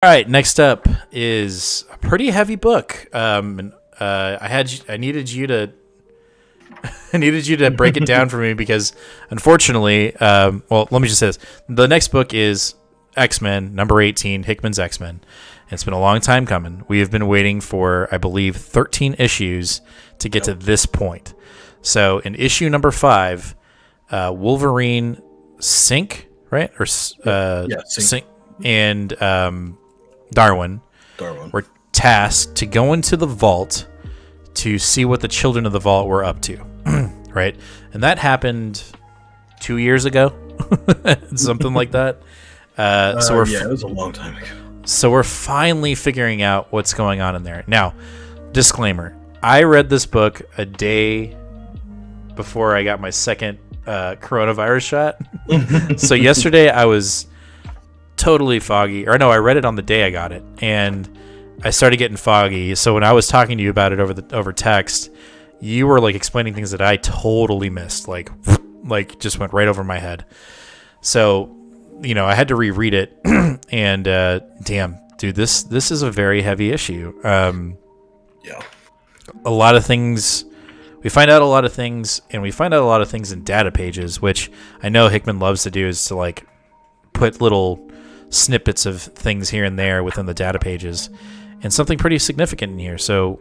All right, next up is a pretty heavy book. I needed you to I needed you to break it down for me because, unfortunately, well, let me just say this: the next book is X-Men number 18, Hickman's X-Men. It's been a long time coming. We have been waiting for, I believe, 13 issues to get to this point. So, in issue number 5, Wolverine, Sink, right, or Sink, and Darwin were tasked to go into the vault to see what the children of the vault were up to, right? And that happened 2 years ago, something like that. It was a long time ago. So we're finally figuring out what's going on in there. Now, disclaimer, I read this book a day before I got my second coronavirus shot. So yesterday I was totally foggy. Or no, I read it on the day I got it, and I started getting foggy. So when I was talking to you about it over text, you were like explaining things that I totally missed, like just went right over my head. So, I had to reread it, and damn, dude, this is a very heavy issue. Yeah, a lot of things. We find out a lot of things, and we find out a lot of things in data pages, which I know Hickman loves to do, is to like put little snippets of things here and there within the data pages, and something pretty significant in here. So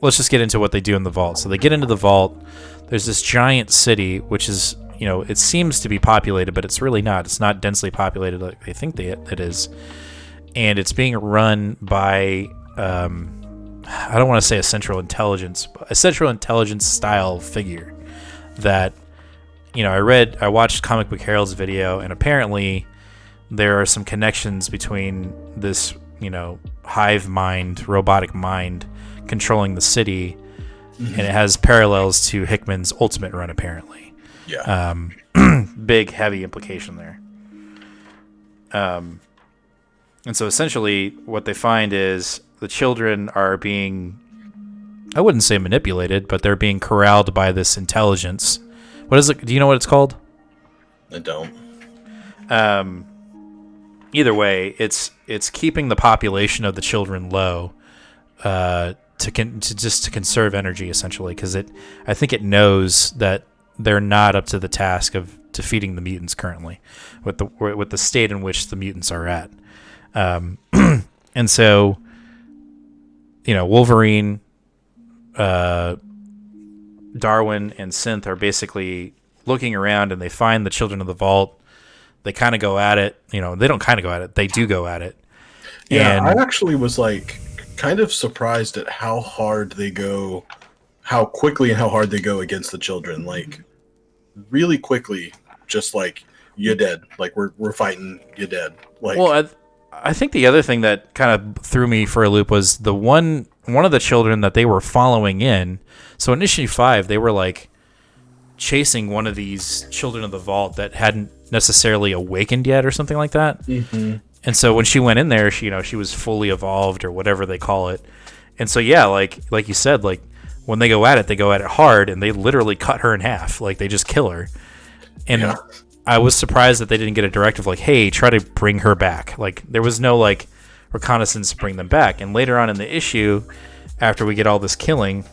let's just get into what they do in the vault. So they get into the vault. There's this giant city, which is, it seems to be populated, but it's really not. It's not densely populated like they think it is. And it's being run by, I don't want to say a central intelligence style figure that, I watched Comic Book Herald's video, and apparently there are some connections between this, hive mind, robotic mind controlling the city, and it has parallels to Hickman's Ultimate Run, apparently. Yeah. Big, heavy implication there. And so essentially what they find is the children are being, I wouldn't say manipulated, but they're being corralled by this intelligence. What is it? Do you know what it's called? I don't. Either way, it's keeping the population of the children low, to conserve energy, essentially, because I think it knows that they're not up to the task of defeating the mutants currently, with the state in which the mutants are at. And so, Wolverine, Darwin, and Synth are basically looking around, and they find the children of the vault. They kind of go at it. They don't kind of go at it. They do go at it. Yeah, and I actually was kind of surprised at how quickly and how hard they go against the children. Really quickly, just you're dead. We're fighting, you're dead. Well, I think the other thing that kind of threw me for a loop was the one of the children that they were following in. So in issue 5, they were chasing one of these children of the vault that hadn't necessarily awakened yet, or something like that. Mm-hmm. And so when she went in there, she was fully evolved, or whatever they call it. And so yeah, like you said, when they go at it hard, and they literally cut her in half. They just kill her. And yeah. I was surprised that they didn't get a directive hey, try to bring her back. There was no reconnaissance to bring them back. And later on in the issue, after we get all this killing,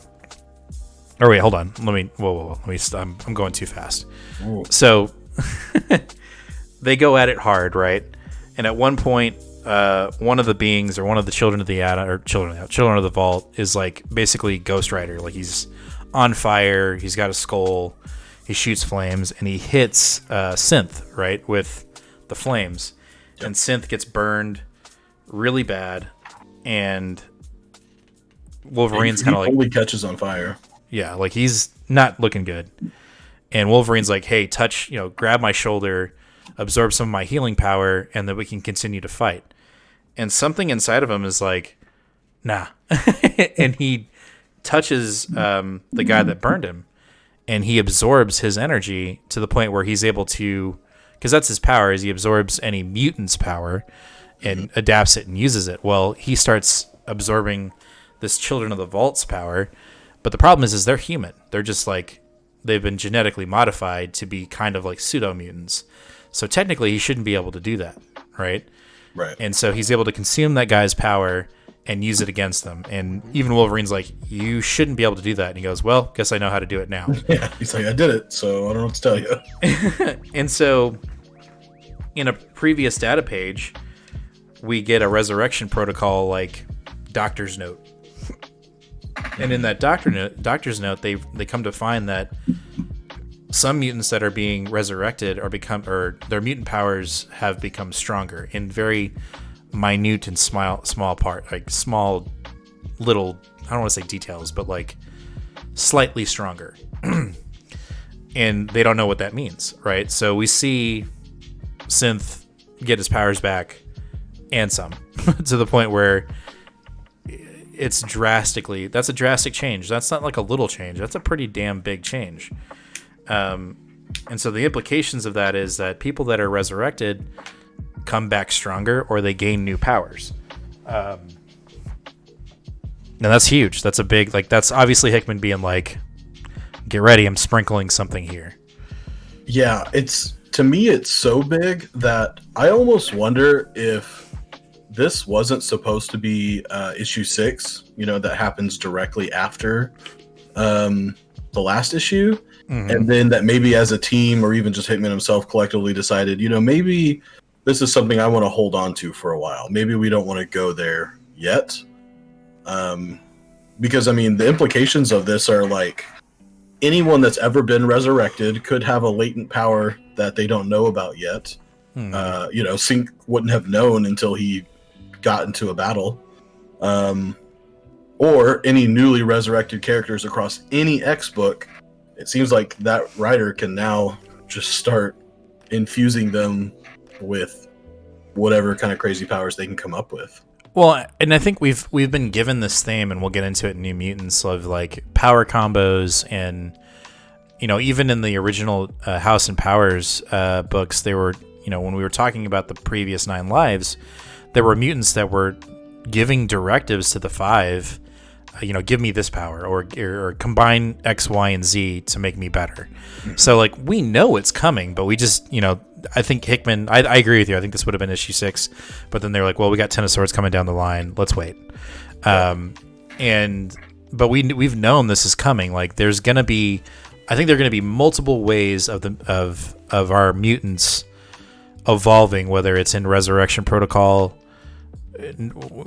or wait, hold on. Whoa. I'm going too fast. Ooh. So they go at it hard, right? And at one point, one of the beings, or one of the children of the children of the vault, is basically Ghost Rider. He's on fire. He's got a skull. He shoots flames, and he hits Synth, right, with the flames. Yep. And Synth gets burned really bad, and Wolverine's kind of only catches on fire. Yeah, he's not looking good. And Wolverine's hey, touch, grab my shoulder, absorb some of my healing power, and then we can continue to fight. And something inside of him is nah. And he touches the guy that burned him, and he absorbs his energy to the point where he's able to, because that's his power, is he absorbs any mutant's power and adapts it and uses it. Well, he starts absorbing this Children of the Vault's power, but the problem is they're human. They're just they've been genetically modified to be kind of like pseudo mutants. So technically he shouldn't be able to do that, right? Right. And so he's able to consume that guy's power and use it against them. And even Wolverine's like, you shouldn't be able to do that. And he goes, well, guess I know how to do it now. Yeah, he's like, I did it, so I don't know what to tell you. And so in a previous data page, we get a resurrection protocol like doctor's note. And in that doctor's note, they come to find that some mutants that are being resurrected or their mutant powers have become stronger in very minute and small part, like small little, I don't want to say details, but like slightly stronger. And they don't know what that means, right? So we see Synth get his powers back and some to the point where that's a drastic change. That's not like a little change. That's a pretty damn big change. And so the implications of that is that people that are resurrected come back stronger or they gain new powers. Now that's huge. That's a big, like, that's obviously Hickman being like, get ready, I'm sprinkling something here. Yeah, to me, it's so big that I almost wonder if this wasn't supposed to be issue 6, that happens directly after the last issue. Mm-hmm. And then that maybe as a team or even just Hickman himself collectively decided, maybe this is something I want to hold on to for a while. Maybe we don't want to go there yet. Because, I mean, the implications of this are like anyone that's ever been resurrected could have a latent power that they don't know about yet. Mm-hmm. Sync wouldn't have known until he got into a battle. Or any newly resurrected characters across any X book. It seems like that writer can now just start infusing them with whatever kind of crazy powers they can come up with. Well, and I think we've been given this theme, and we'll get into it in New Mutants, of like power combos, and even in the original House and Powers books, they were when we were talking about the previous 9 lives, there were mutants that were giving directives to the 5. Give me this power or combine X, Y, and Z to make me better. Mm-hmm. So like we know it's coming, but we just, I think Hickman, I agree with you. I think this would have been issue 6, but then they're like, well, we got Ten of Swords coming down the line. Let's wait. But we've known this is coming. Like I think there are going to be multiple ways of our mutants evolving, whether it's in Resurrection Protocol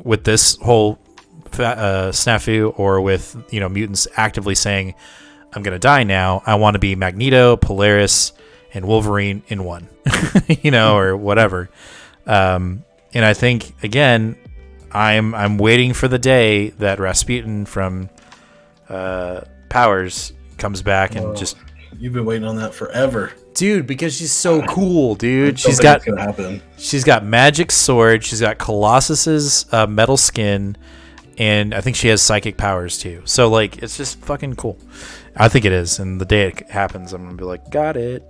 with this whole snafu, or with mutants actively saying, I'm gonna die now, I want to be Magneto, Polaris, and Wolverine in one. Or whatever. And I think again, I'm waiting for the day that Rasputin from Powers comes back and just, you've been waiting on that forever, dude, because she's so cool, dude. She's got magic sword, she's got Colossus's metal skin, and I think she has psychic powers too. So like, it's just fucking cool. I think it is. And the day it happens, I'm gonna be like, got it.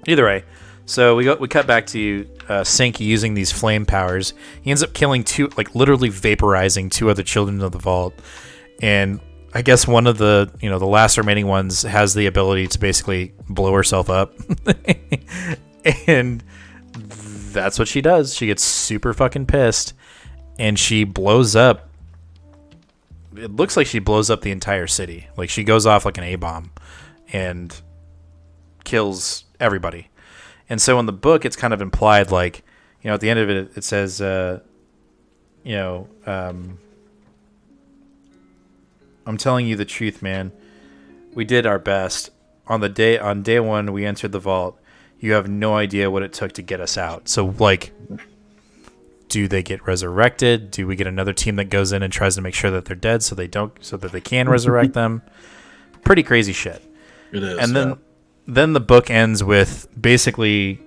Either way, so we cut back to Sync using these flame powers. He ends up killing 2, like literally vaporizing 2 other children of the vault. And I guess one of the the last remaining ones has the ability to basically blow herself up. And that's what she does. She gets super fucking pissed. And she blows up. It looks like she blows up the entire city. Like she goes off like an A-bomb and kills everybody. And so in the book, it's kind of implied, like, at the end of it, it says, I'm telling you the truth, man. We did our best. On day 1, we entered the vault. You have no idea what it took to get us out. So like, do they get resurrected? Do we get another team that goes in and tries to make sure that they're dead so that they can resurrect them? Pretty crazy shit. It is. And then the book ends with basically,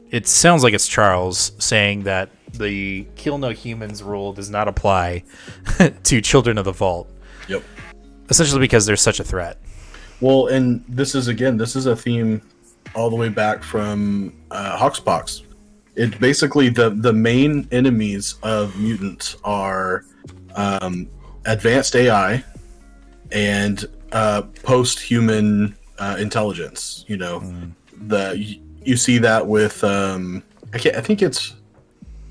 it sounds like it's Charles saying that the kill no humans rule does not apply to Children of the Vault. Yep. Essentially because they're such a threat. Well, and this is a theme all the way back from Hoxpox. It's basically the main enemies of mutants are advanced AI and post-human intelligence. You see that with I think it's,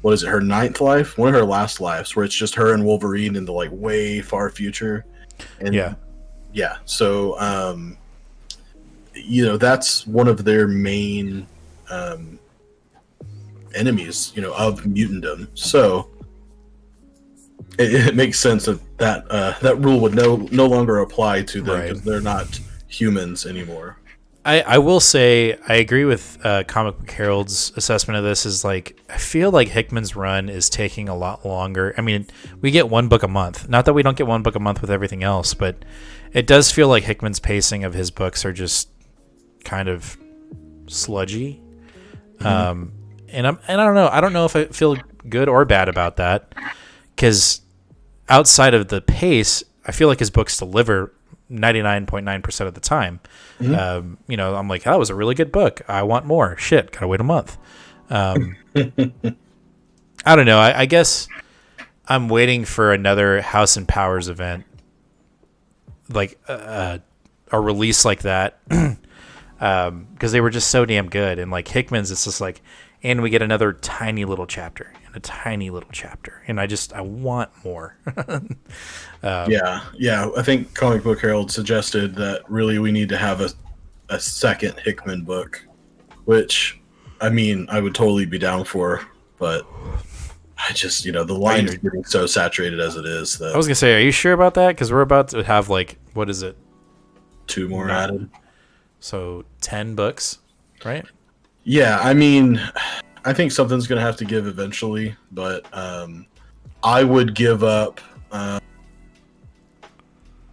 what is it, her ninth life, one of her last lives, where it's just her and Wolverine in the like way far future. And yeah, so that's one of their main enemies, of mutantdom. So it makes sense that rule would no longer apply to them, because they're not humans anymore. I will say I agree with Comic Book Herald's assessment of this. Is like, I feel like Hickman's run is taking a lot longer. I mean, we get one book a month. Not that we don't get one book a month with everything else, but it does feel like Hickman's pacing of his books are just kind of sludgy. And I don't know. I don't know if I feel good or bad about that, because outside of the pace, I feel like his books deliver 99.9% of the time. I'm like, that was a really good book. I want more. Shit, gotta wait a month. I don't know. I guess I'm waiting for another House and Powers event, like a release like that, because they were just so damn good. And like Hickman's, it's just like, and we get another tiny little chapter and a tiny little chapter, and I want more. Yeah. I think Comic Book Herald suggested that really we need to have a second Hickman book, which, I mean, I would totally be down for, but I just, the line is getting so saturated as it is. That I was gonna say, are you sure about that? Because we're about to have like, what is it? 2 more added. So 10 books, right? Yeah, I mean, I think something's going to have to give eventually, but I would give up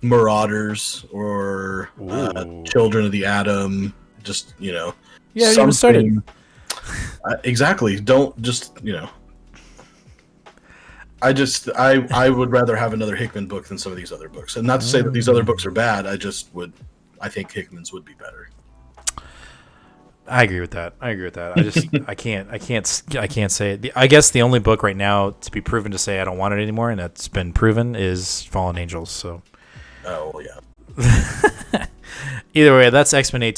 Marauders or Children of the Atom. Just, Yeah, you even started. Exactly. Don't just, I would rather have another Hickman book than some of these other books. And not to say that these other books are bad. I think Hickman's would be better. I agree with that. I just I can't say it. I guess the only book right now to be proven to say I don't want it anymore, and that's been proven, is Fallen Angels. So oh yeah. Either way, that's X-Men 18.